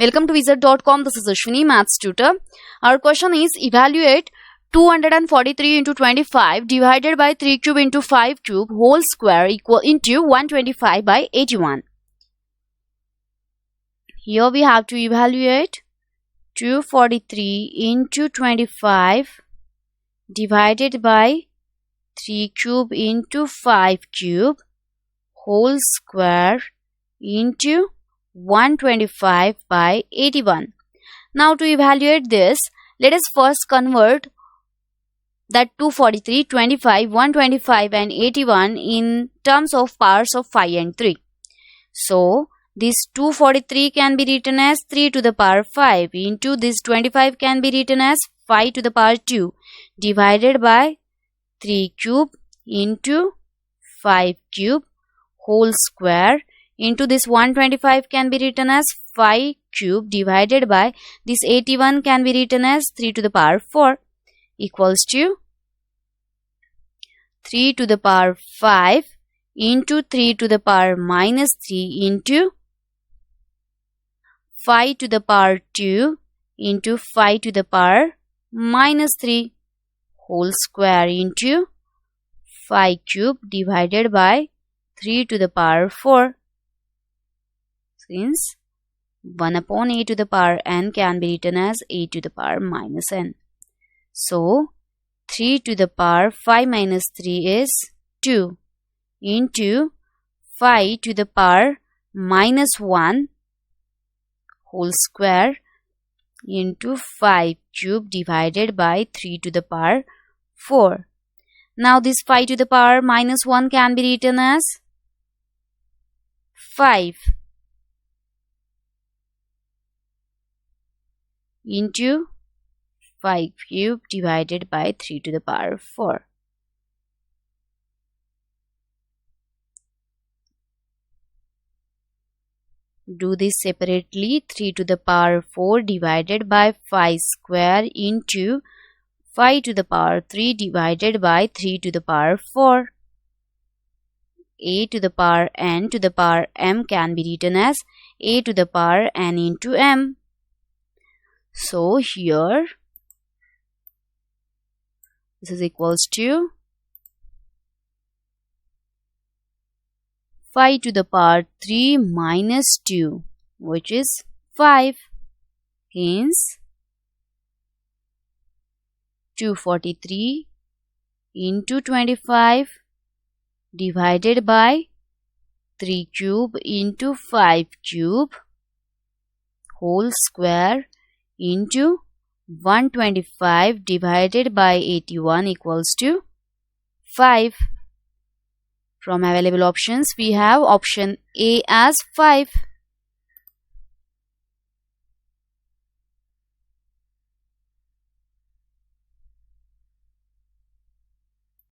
Welcome to wizard.com. This is Ashwini, Maths tutor. Our question is evaluate 243 into 25 divided by 3 cube into 5 cube whole square equal into 125 by 81. Here we have to evaluate 243 into 25 divided by 3 cube into 5 cube whole square into 125 by 81. Now to evaluate this, let us first convert that 243, 25, 125 and 81 in terms of powers of 5 and 3. So this 243 can be written as 3 to the power 5 into this 25 can be written as 5 to the power 2 divided by 3 cube into 5 cube whole square into this 125 can be written as 5 cube divided by this 81 can be written as 3 to the power 4 equals to 3 to the power 5 into 3 to the power minus 3 into 5 to the power 2 into 5 to the power minus 3 whole square into 5 cube divided by 3 to the power 4. Since 1 upon a to the power n can be written as a to the power minus n. So 3 to the power 5 minus 3 is 2 into 5 to the power minus 1 whole square into 5 cube divided by 3 to the power 4. Now this 5 to the power minus 1 can be written as 5 into 5 cube divided by 3 to the power 4. Do this separately. 3 to the power 4 divided by 5 square into 5 to the power 3 divided by 3 to the power 4. A to the power n to the power m can be written as a to the power n into m. So here this is equals to 5 to the power 3 minus 2 which is 5. Hence 243 into 25 divided by 3 cube into 5 cube whole square into 125 divided by 81 equals to 5. From available options, we have option A as 5.